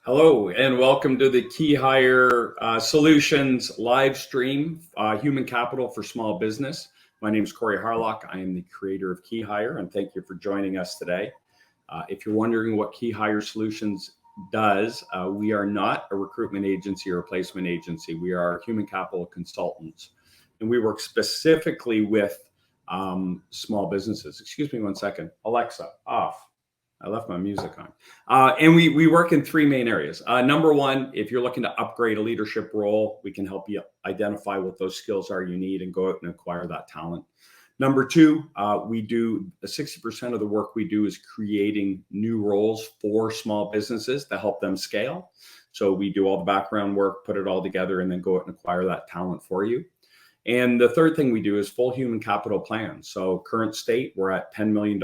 Hello and welcome to the KeyHire Solutions live stream, Human Capital for Small Business. My name is Corey Harlock. I am the creator of KeyHire, and thank you for joining us today. If you're wondering what KeyHire Solutions does, we are not a recruitment agency or a placement agency. We are human capital consultants, and we work specifically with small businesses. Excuse me one second. Alexa, off. I left my music on. And we work in three main areas. Number one, if you're looking to upgrade a leadership role, we can help you identify what those skills are you need and go out and acquire that talent. Number two, we do 60% of the work we do is creating new roles for small businesses to help them scale. So we do all the background work, put it all together, and then go out and acquire that talent for you. And the third thing we do is full human capital plans. So current state, we're at $10 million.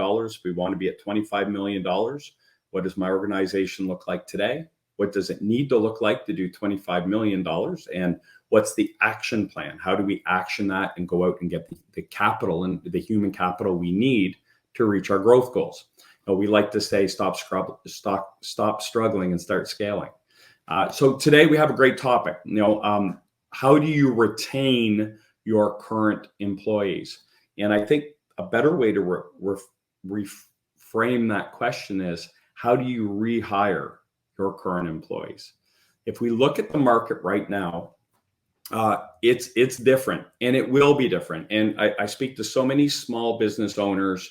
We want to be at $25 million. What does my organization look like today? What does it need to look like to do $25 million? And what's the action plan? How do we action that and go out and get the capital and the human capital we need to reach our growth goals? We like to say, stop struggling and start scaling. So today we have a great topic. How do you retain your current employees? And I think a better way to reframe that question is, how do you rehire your current employees? If we look at the market right now, it's different, and it will be different. And I speak to so many small business owners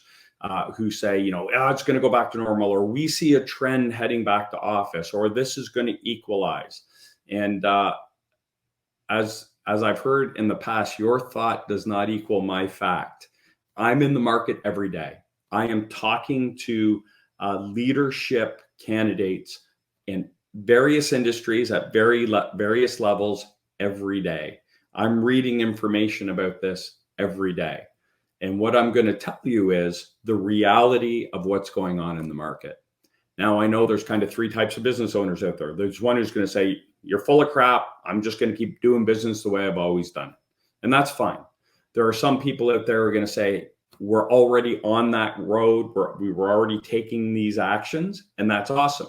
who say, it's going to go back to normal, or we see a trend heading back to office, or this is going to equalize. And as I've heard in the past, your thought does not equal my fact. I'm in the market every day. I am talking to leadership candidates in various industries at various levels every day. I'm reading information about this every day. And what I'm going to tell you is the reality of what's going on in the market. Now, I know there's kind of three types of business owners out there. There's one who's going to say, you're full of crap. I'm just going to keep doing business the way I've always done. And that's fine. There are some people out there who are going to say, we're already on that road. We were already taking these actions, and that's awesome.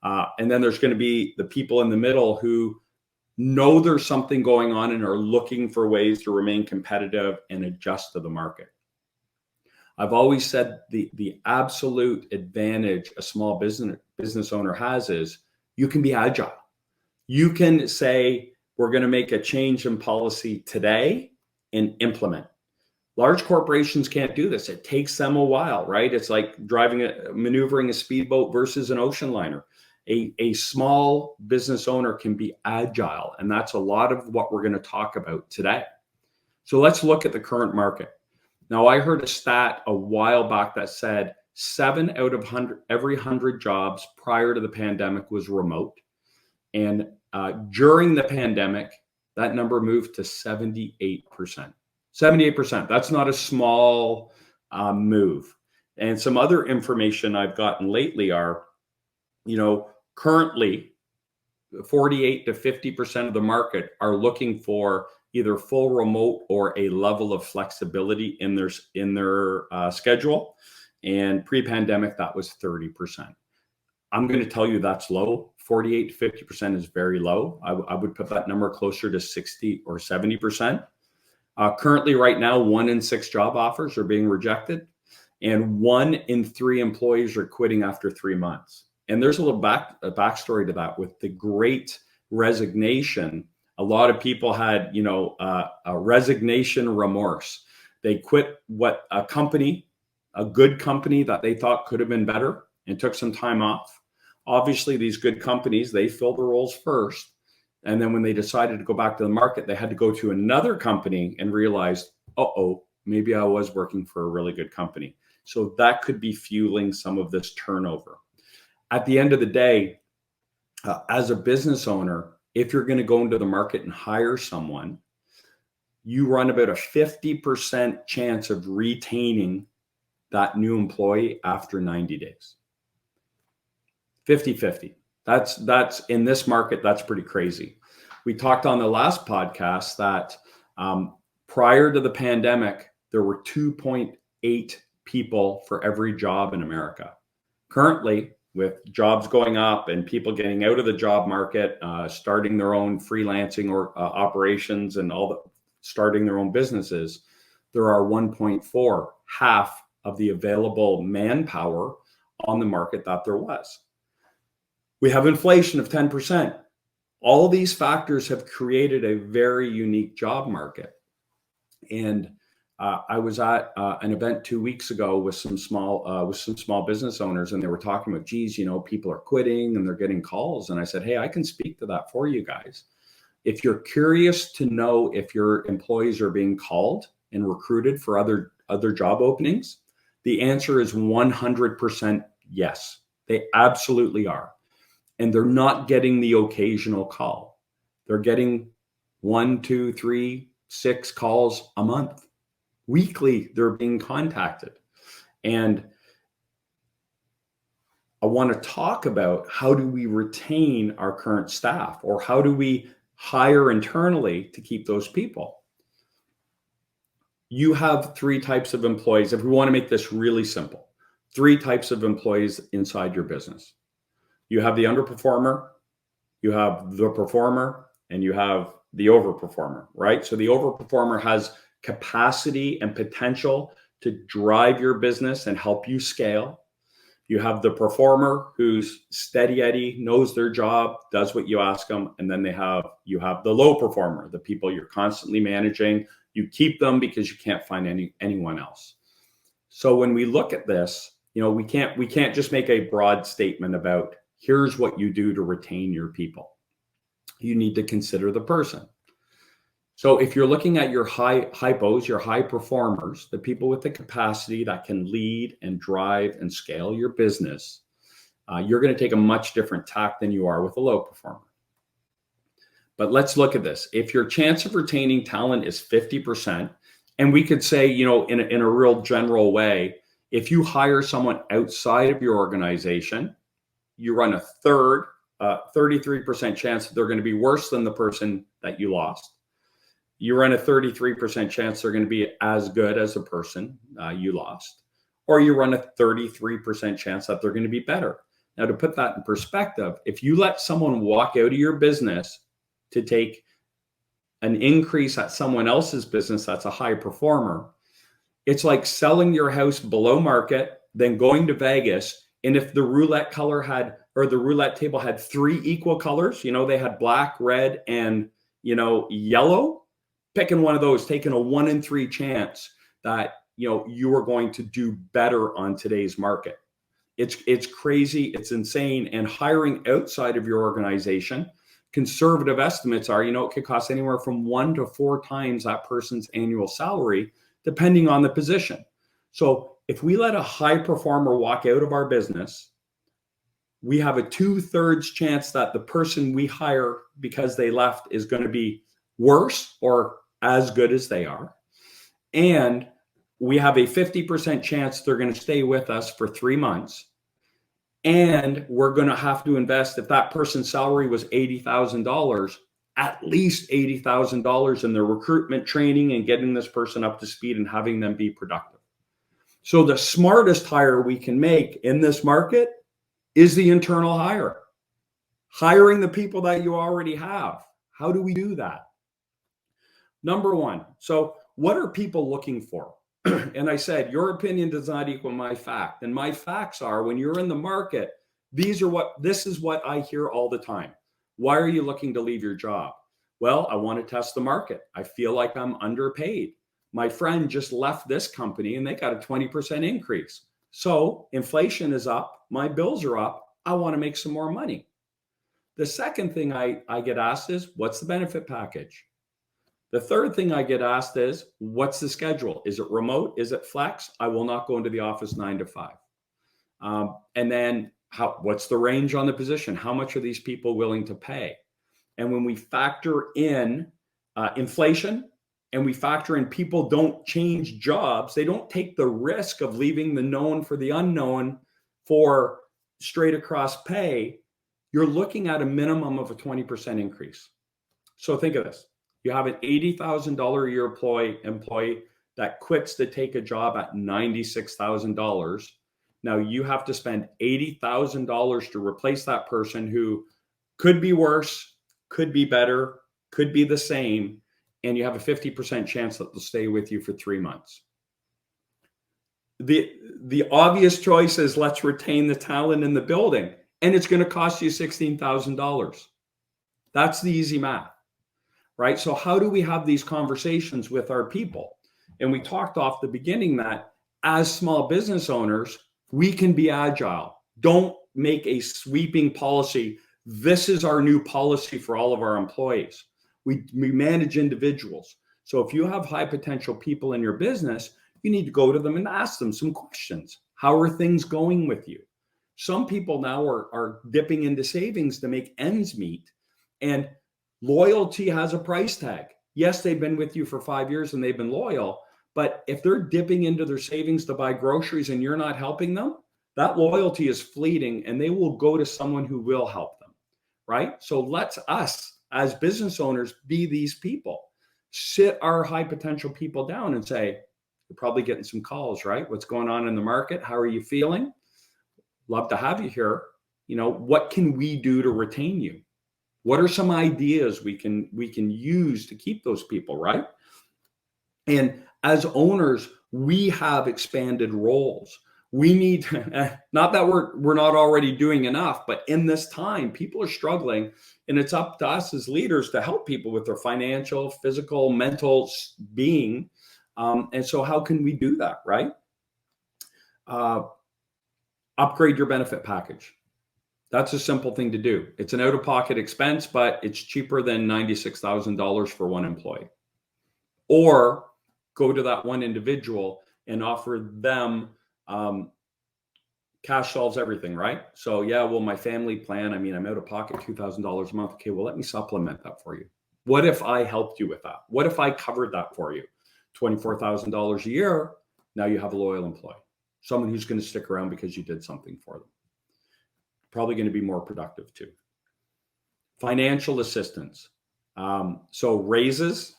And then there's going to be the people in the middle who know there's something going on and are looking for ways to remain competitive and adjust to the market. I've always said the absolute advantage a small business owner has is you can be agile. You can say, we're going to make a change in policy today and implement. Large corporations can't do this. It takes them a while, right? It's like maneuvering a speedboat versus an ocean liner. A small business owner can be agile, and that's a lot of what we're going to talk about today. So let's look at the current market. Now, I heard a stat a while back that said 7 out of every 100 jobs prior to the pandemic was remote. And during the pandemic, that number moved to 78%. 78%. That's not a small move. And some other information I've gotten lately are, currently 48 to 50% of the market are looking for either full remote or a level of flexibility in their schedule. And pre-pandemic, that was 30%. I'm going to tell you that's low. 48 to 50% is very low. I would put that number closer to 60 or 70%. Currently, right now, 1 in 6 job offers are being rejected, and 1 in 3 employees are quitting after 3 months. And there's a little backstory to that. With the Great Resignation, a lot of people had, a resignation remorse. They quit a good company that they thought could have been better, and took some time off. Obviously, these good companies, they fill the roles first. And then when they decided to go back to the market, they had to go to another company and realized, maybe I was working for a really good company. So that could be fueling some of this turnover. At the end of the day, as a business owner, if you're going to go into the market and hire someone, you run about a 50% chance of retaining that new employee after 90 days. 50-50. That's in this market, that's pretty crazy. We talked on the last podcast that prior to the pandemic, there were 2.8 people for every job in America. Currently, with jobs going up and people getting out of the job market, starting their own freelancing or operations and starting their own businesses, there are 1.4, half of the available manpower on the market that there was. We have inflation of 10%. All these factors have created a very unique job market. And I was at an event 2 weeks ago with some small business owners, and they were talking about, geez, people are quitting and they're getting calls. And I said, hey, I can speak to that for you guys. If you're curious to know if your employees are being called and recruited for other job openings, the answer is 100% yes. They absolutely are. And they're not getting the occasional call. They're getting 1, 2, 3, 6 calls a month. Weekly, they're being contacted. And I want to talk about, how do we retain our current staff, or how do we hire internally to keep those people? You have 3 types of employees. If we want to make this really simple, 3 types of employees inside your business. You have the underperformer, you have the performer, and you have the overperformer, right? So the overperformer has capacity and potential to drive your business and help you scale. You have the performer who's steady Eddie, knows their job, does what you ask them. And then you have the low performer, the people you're constantly managing. You keep them because you can't find anyone else. So when we look at this, we can't just make a broad statement about, here's what you do to retain your people. You need to consider the person. So if you're looking at your hypos, your high performers, the people with the capacity that can lead and drive and scale your business, you're going to take a much different tack than you are with a low performer. But let's look at this. If your chance of retaining talent is 50%, and we could say, in a real general way, if you hire someone outside of your organization, you run a 33% chance that they're going to be worse than the person that you lost. You run a 33% chance they're going to be as good as the person you lost. Or you run a 33% chance that they're going to be better. Now, to put that in perspective, if you let someone walk out of your business to take an increase at someone else's business that's a high performer, it's like selling your house below market, then going to Vegas. And if the roulette table had 3 equal colors, they had black, red, and, yellow, picking one of those, taking a 1 in 3 chance that, you are going to do better on today's market. It's crazy. It's insane. And hiring outside of your organization, conservative estimates are, it could cost anywhere from 1 to 4 times that person's annual salary, depending on the position. So if we let a high performer walk out of our business, we have a 2/3 chance that the person we hire because they left is going to be worse or as good as they are. And we have a 50% chance they're going to stay with us for 3 months. And we're going to have to invest, if that person's salary was $80,000, at least $80,000 in their recruitment training and getting this person up to speed and having them be productive. So the smartest hire we can make in this market is the internal hire. Hiring the people that you already have. How do we do that? Number 1, so what are people looking for? And I said, your opinion does not equal my fact. And my facts are, when you're in the market, this is what I hear all the time. Why are you looking to leave your job? Well, I want to test the market. I feel like I'm underpaid. My friend just left this company and they got a 20% increase. So inflation is up. My bills are up. I want to make some more money. The second thing I get asked is, what's the benefit package? The third thing I get asked is, what's the schedule? Is it remote? Is it flex? I will not go into the office 9 to 5. And then what's the range on the position? How much are these people willing to pay? And when we factor in inflation, and we factor in people don't change jobs, they don't take the risk of leaving the known for the unknown for straight across pay, you're looking at a minimum of a 20% increase. So think of this. You have an $80,000 a year employee that quits to take a job at $96,000 Now you have to spend $80,000 to replace that person who could be worse, could be better, could be the same, and you have a 50% chance that they'll stay with you for 3 months. The obvious choice is let's retain the talent in the building, and it's going to cost you $16,000. That's the easy math, right? So how do we have these conversations with our people? And we talked off the beginning that as small business owners, we can be agile. Don't make a sweeping policy. This is our new policy for all of our employees. We manage individuals. So if you have high potential people in your business, you need to go to them and ask them some questions. How are things going with you? Some people now are dipping into savings to make ends meet, and loyalty has a price tag. Yes, they've been with you for 5 years and they've been loyal, but if they're dipping into their savings to buy groceries and you're not helping them, that loyalty is fleeting and they will go to someone who will help them, right? So let's us as business owners be these people. Sit our high potential people down and say, you're probably getting some calls, right? What's going on in the market? How are you feeling? Love to have you here. You know, what can we do to retain you? What are some ideas we can use to keep those people, right? And as owners, we have expanded roles. We need, not that we're not already doing enough, but in this time, people are struggling, and it's up to us as leaders to help people with their financial, physical, mental being. And so how can we do that, right? Upgrade your benefit package. That's a simple thing to do. It's an out-of-pocket expense, but it's cheaper than $96,000 for one employee. Or go to that one individual and offer them cash solves everything, right? So yeah, well, my family plan, I mean, I'm out of pocket $2,000 a month. Okay, well, let me supplement that for you. What if I helped you with that? What if I covered that for you? $24,000 a year. Now you have a loyal employee, someone who's going to stick around because you did something for them. Probably going to be more productive too. Financial assistance. So raises,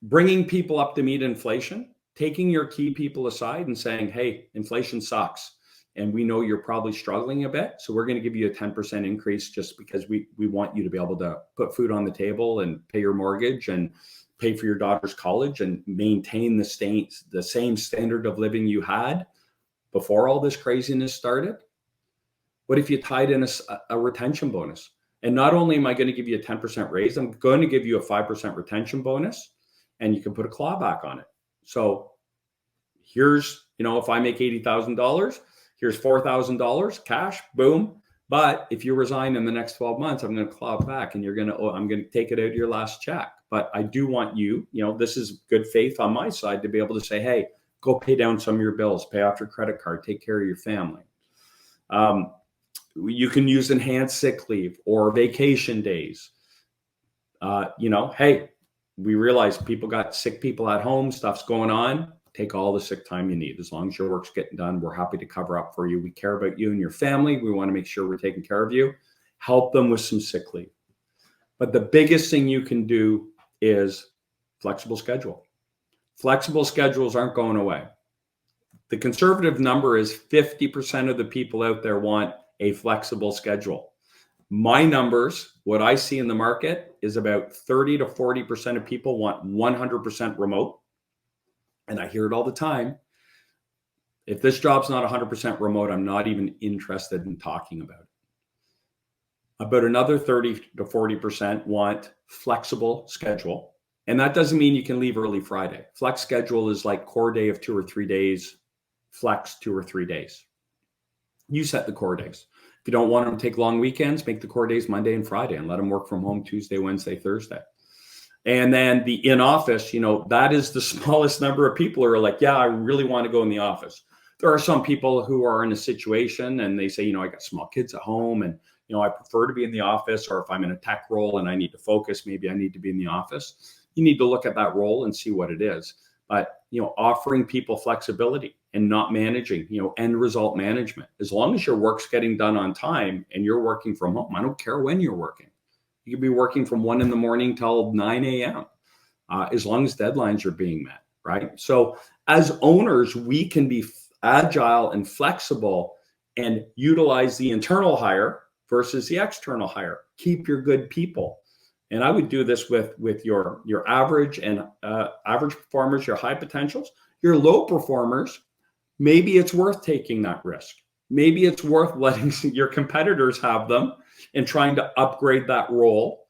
bringing people up to meet inflation, taking your key people aside and saying, hey, inflation sucks. And we know you're probably struggling a bit. So we're going to give you a 10% increase just because we want you to be able to put food on the table and pay your mortgage and pay for your daughter's college and maintain the same standard of living you had before all this craziness started. What if you tied in a retention bonus? And not only am I going to give you a 10% raise, I'm going to give you a 5% retention bonus, and you can put a clawback on it. So here's, if I make $80,000, here's $4,000 cash, boom. But if you resign in the next 12 months, I'm going to claw it back, and I'm going to take it out of your last check. But I do want you, this is good faith on my side to be able to say, hey, go pay down some of your bills, pay off your credit card, take care of your family. You can use enhanced sick leave or vacation days. Hey, we realize people got sick people at home, stuff's going on. Take all the sick time you need. As long as your work's getting done, we're happy to cover up for you. We care about you and your family. We want to make sure we're taking care of you. Help them with some sick leave. But the biggest thing you can do is flexible schedule. Flexible schedules aren't going away. The conservative number is 50% of the people out there want a flexible schedule. My numbers, what I see in the market is about 30 to 40% of people want 100% remote. And I hear it all the time. If this job's not 100% remote, I'm not even interested in talking about it. About another 30 to 40% want flexible schedule. And that doesn't mean you can leave early Friday. Flex schedule is like core day of 2 or 3 days, flex 2 or 3 days. You set the core days. If you don't want them to take long weekends, make the core days Monday and Friday and let them work from home Tuesday, Wednesday, Thursday. And then the in-office, that is the smallest number of people who are like, yeah, I really want to go in the office. There are some people who are in a situation and they say, I got small kids at home and, I prefer to be in the office, or if I'm in a tech role and I need to focus, maybe I need to be in the office. You need to look at that role and see what it is. But, offering people flexibility and not managing, end result management. As long as your work's getting done on time and you're working from home, I don't care when you're working. You could be working from 1 a.m. till 9 a.m. As long as deadlines are being met, right? So as owners, we can be agile and flexible, and utilize the internal hire versus the external hire. Keep your good people. And I would do this with your average and average performers, your high potentials, your low performers. Maybe it's worth taking that risk. Maybe it's worth letting your competitors have them and trying to upgrade that role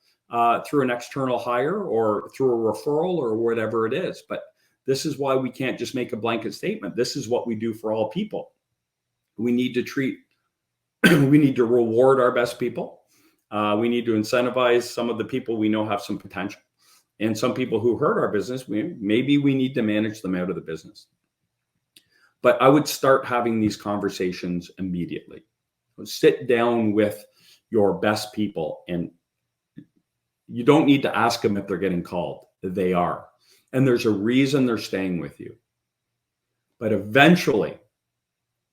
through an external hire or through a referral or whatever it is. But this is why we can't just make a blanket statement. This is what we do for all people. We need to we need to reward our best people. We need to incentivize some of the people we know have some potential. And some people who hurt our business, maybe we need to manage them out of the business. But I would start having these conversations immediately. Sit down with your best people, and you don't need to ask them if they're getting called. They are. And there's a reason they're staying with you. But eventually,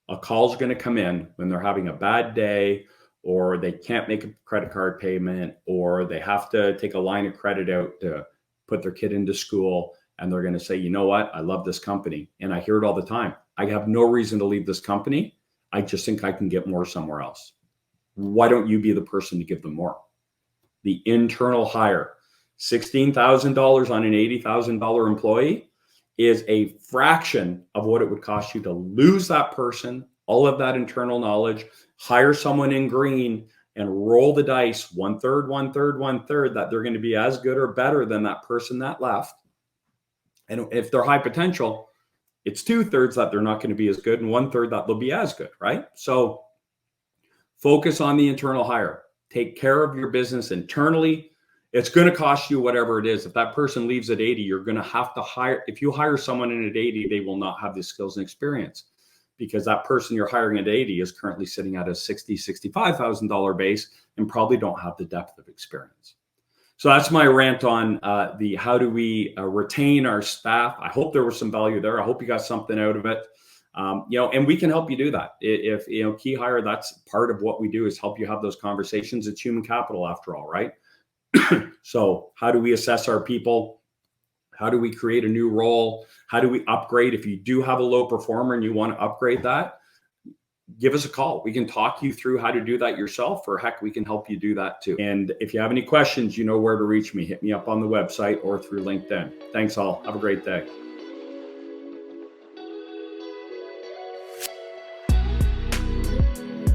a call's going to come in when they're having a bad day, or they can't make a credit card payment, or they have to take a line of credit out to put their kid into school. And they're going to say, you know what? I love this company. And I hear it all the time. I have no reason to leave this company. I just think I can get more somewhere else. Why don't you be the person to give them more? The internal hire, $16,000 on an $80,000 employee is a fraction of what it would cost you to lose that person, all of that internal knowledge, hire someone in green and roll the dice 1/3, 1/3, 1/3 that they're going to be as good or better than that person that left. And if they're high potential, it's 2/3 that they're not going to be as good and 1/3 that they'll be as good, right? So focus on the internal hire. Take care of your business internally. It's going to cost you whatever it is. If that person leaves at 80, you're going to have to hire. If you hire someone in at 80, they will not have the skills and experience, because that person you're hiring at 80 is currently sitting at a $60,000, $65,000 base and probably don't have the depth of experience. So that's my rant on the how do we retain our staff. I hope there was some value there. I hope you got something out of it. And we can help you do that. If KeyHire, that's part of what we do, is help you have those conversations. It's human capital after all, right? So how do we assess our people? How do we create a new role? How do we upgrade? If you do have a low performer and you want to upgrade that, give us a call. We can talk you through how to do that yourself, or heck, we can help you do that too. And if you have any questions, you know where to reach me. Hit me up on the website or through LinkedIn. Thanks all. Have a great day.